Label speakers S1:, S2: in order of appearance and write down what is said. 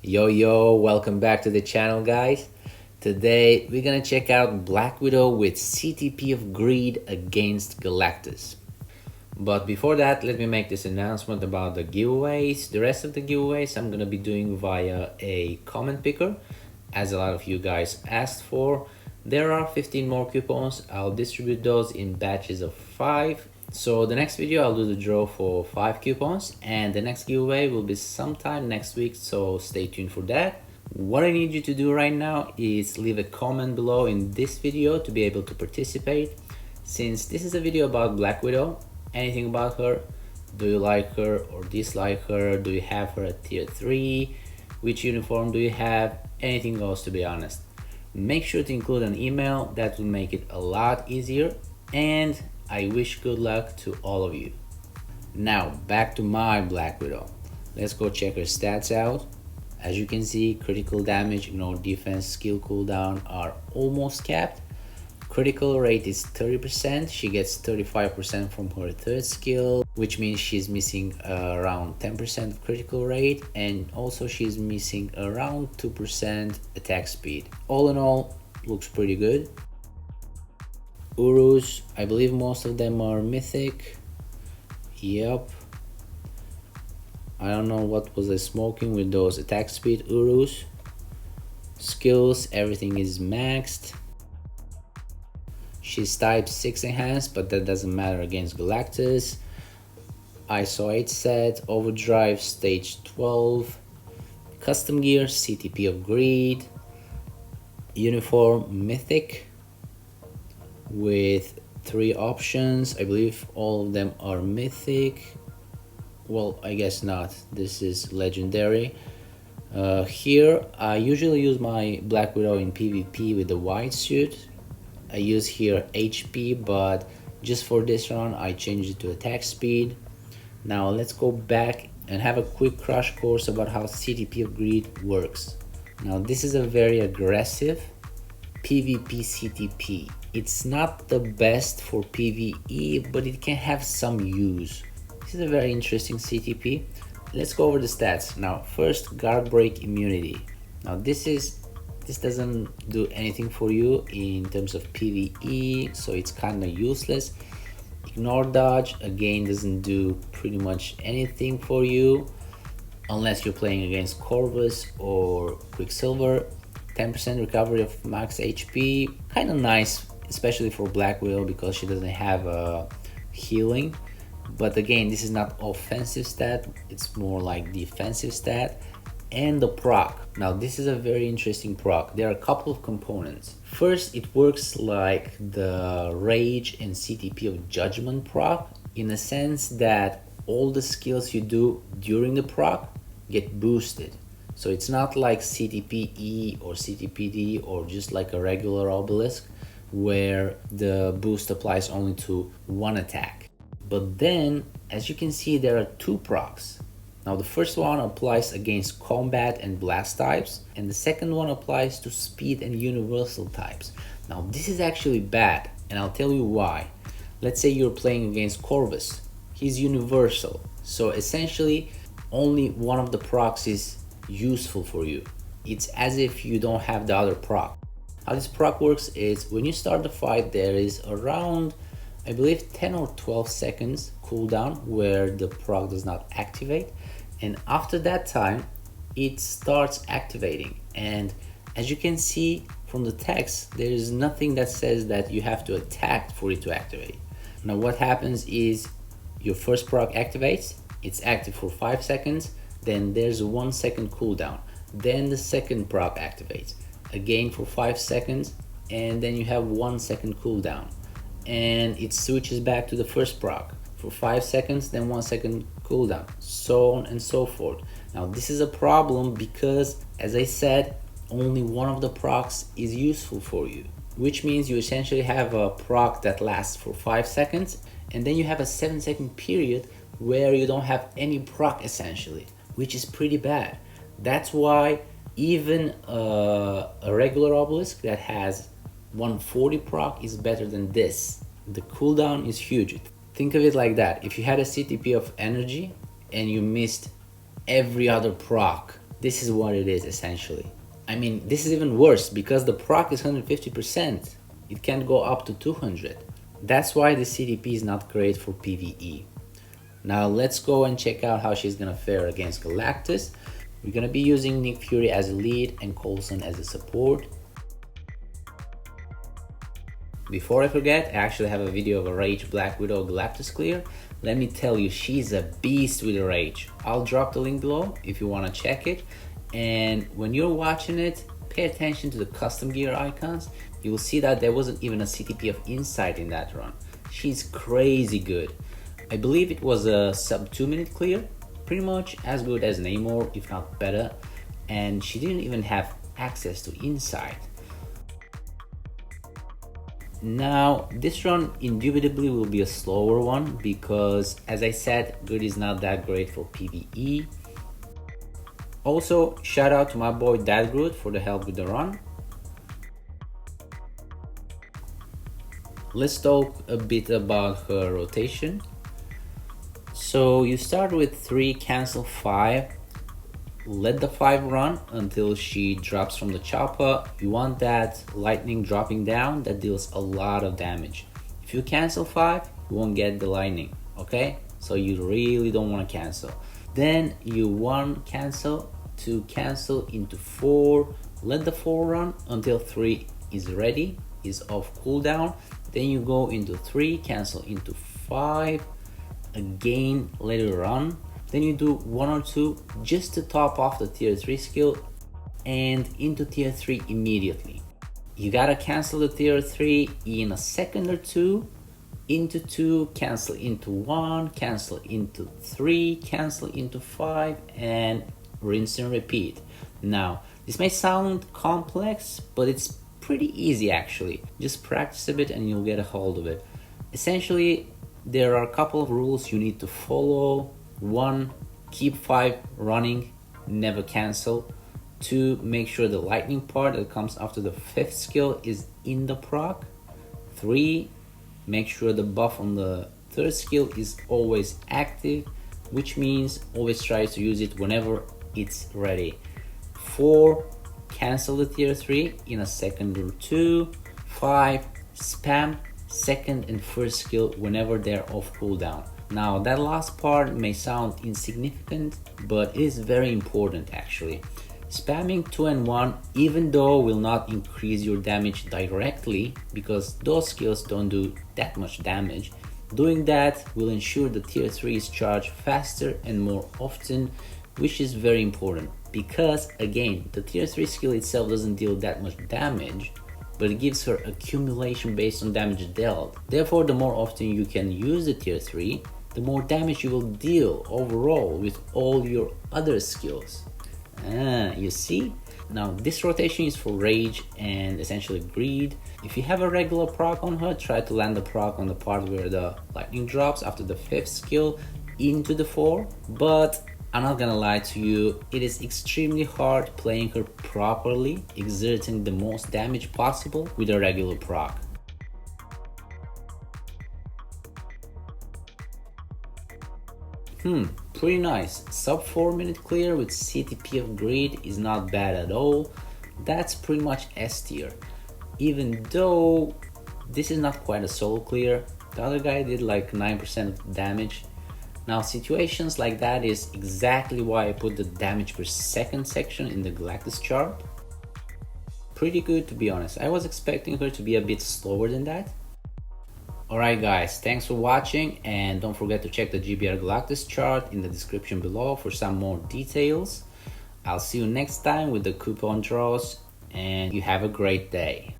S1: Yo, welcome back to the channel, guys. Today we're gonna check out Black Widow with CTP of Greed against Galactus. But before that, let me make this announcement about the giveaways. The rest of the giveaways I'm gonna be doing via a comment picker, as a lot of you guys asked for. There are 15 more coupons. I'll distribute those in batches of 5. So the next video I'll do the draw for 5 coupons, and the next giveaway will be sometime next week, so stay tuned for that. What I need you to do right now is leave a comment below in this video to be able to participate. Since this is a video about Black Widow, anything about her, do you like her or dislike her, do you have her at tier 3, which uniform do you have, anything goes, to be honest. Make sure to include an email, that will make it a lot easier, and I wish good luck to all of you. Now back to my Black Widow. Let's go check her stats out. As you can see, critical damage, ignore defense, skill cooldown are almost capped. Critical rate is 30%. She gets 35% from her third skill, which means she's missing around 10% of critical rate, and also she's missing around 2% attack speed. All in all, looks pretty good. Urus, I believe most of them are mythic. Yep. I don't know what was I smoking with those attack speed Urus. Skills, everything is maxed. She's type 6 enhanced, but that doesn't matter against Galactus. ISO 8 set, overdrive stage 12. Custom gear, CTP of Greed. Uniform mythic with 3 options. I believe all of them are mythic. Well, I guess not. This is legendary. Here I usually use my Black Widow in PvP with the white suit. I use here HP, but just for this round I changed it to attack speed. Now let's go back and have a quick crash course about how CTP of Greed works. Now this is a very aggressive PvP CTP. It's not the best for PvE, but it can have some use. This is a very interesting CTP. Let's go over the stats. Now first, guard break immunity. Now this doesn't do anything for you in terms of PvE, so it's kind of useless. Ignore dodge, again, doesn't do pretty much anything for you unless you're playing against Corvus or Quicksilver. 10% recovery of max HP, kind of nice, especially for Black Widow because she doesn't have healing. But again, this is not offensive stat, it's more like defensive stat. And the proc. Now this is a very interesting proc. There are a couple of components. First, it works like the Rage and CTP of Judgment proc, in the sense that all the skills you do during the proc get boosted. So it's not like CTP-E or CTP-D or just like a regular obelisk where the boost applies only to one attack. But then, as you can see, there are 2 procs. Now the first one applies against combat and blast types, and the second one applies to speed and universal types. Now this is actually bad, and I'll tell you why. Let's say you're playing against Corvus. He's universal, so essentially only one of the procs is useful for you. It's as if you don't have the other proc. How this proc works is when you start the fight, there is around, I believe, 10 or 12 seconds cooldown where the proc does not activate, and after that time it starts activating. And as you can see from the text, there is nothing that says that you have to attack for it to activate. Now what happens is your first proc activates, it's active for 5 seconds, then there's a 1 second cooldown, then the second proc activates again for 5 seconds, and then you have 1 second cooldown, and it switches back to the first proc for 5 seconds, then 1 second cooldown, so on and so forth. Now this is a problem because, as I said, only one of the procs is useful for you, which means you essentially have a proc that lasts for 5 seconds, and then you have a 7-second period where you don't have any proc essentially, which is pretty bad. That's why even a regular obelisk that has 140 proc is better than this. The cooldown is huge. Think of it like that. If you had a CTP of energy and you missed every other proc This is what it is essentially. I mean, this is even worse because the proc is 150%. It can't go up to 200. That's why the CTP is not great for PvE. Now let's go and check out how she's gonna fare against Galactus. We're gonna be using Nick Fury as a lead and Coulson as a support. Before I forget, I actually have a video of a Rage Black Widow Galactus clear. Let me tell you, she's a beast with a Rage. I'll drop the link below if you wanna check it. And when you're watching it, pay attention to the custom gear icons. You will see that there wasn't even a CTP of Insight in that run. She's crazy good. I believe it was a sub 2 minute clear, pretty much as good as Namor, if not better. And she didn't even have access to Insight. Now, this run indubitably will be a slower one because, as I said, Grid is not that great for PvE. Also, shout out to my boy Dadgroot for the help with the run. Let's talk a bit about her rotation. So you start with 3, cancel 5, let the 5 run until she drops from the chopper. You want that lightning dropping down that deals a lot of damage. If you cancel 5, you won't get the lightning, okay? So you really don't want to cancel. Then you 1 cancel, 2 cancel into 4, let the 4 run until 3 is ready, is off cooldown. Then you go into 3, cancel into 5, again let it run. Then you do 1 or 2 just to top off the tier 3 skill and into tier 3 immediately. You gotta cancel the tier 3 in a second or 2, into 2, cancel into 1, cancel into 3, cancel into 5, and rinse and repeat. Now, this may sound complex, but it's pretty easy actually. Just practice a bit and you'll get a hold of it. Essentially, there are a couple of rules you need to follow. 1, keep 5 running, never cancel. 2, make sure the lightning part that comes after the 5th skill is in the proc. 3, make sure the buff on the 3rd skill is always active, which means always try to use it whenever it's ready. 4, cancel the tier 3 in a second or 2. 5, spam 2nd and 1st skill whenever they're off cooldown. Now that last part may sound insignificant, but it is very important actually. Spamming 2 and 1, even though will not increase your damage directly because those skills don't do that much damage, doing that will ensure the tier 3 is charged faster and more often, which is very important because again, the tier 3 skill itself doesn't deal that much damage, but it gives her accumulation based on damage dealt. Therefore, the more often you can use the tier 3, the more damage you will deal overall with all your other skills. You see? Now this rotation is for Rage and essentially Greed. If you have a regular proc on her, try to land the proc on the part where the lightning drops after the 5th skill into the 4. But I'm not gonna lie to you, it is extremely hard playing her properly, exerting the most damage possible with a regular proc. Pretty nice. Sub 4 minute clear with CTP of Greed is not bad at all. That's pretty much S tier. Even though this is not quite a solo clear, the other guy did like 9% of damage. Now situations like that is exactly why I put the damage per second section in the Galactus chart. Pretty good to be honest. I was expecting her to be a bit slower than that. Alright guys, thanks for watching and don't forget to check the GBR Galactus chart in the description below for some more details. I'll see you next time with the coupon draws and you have a great day.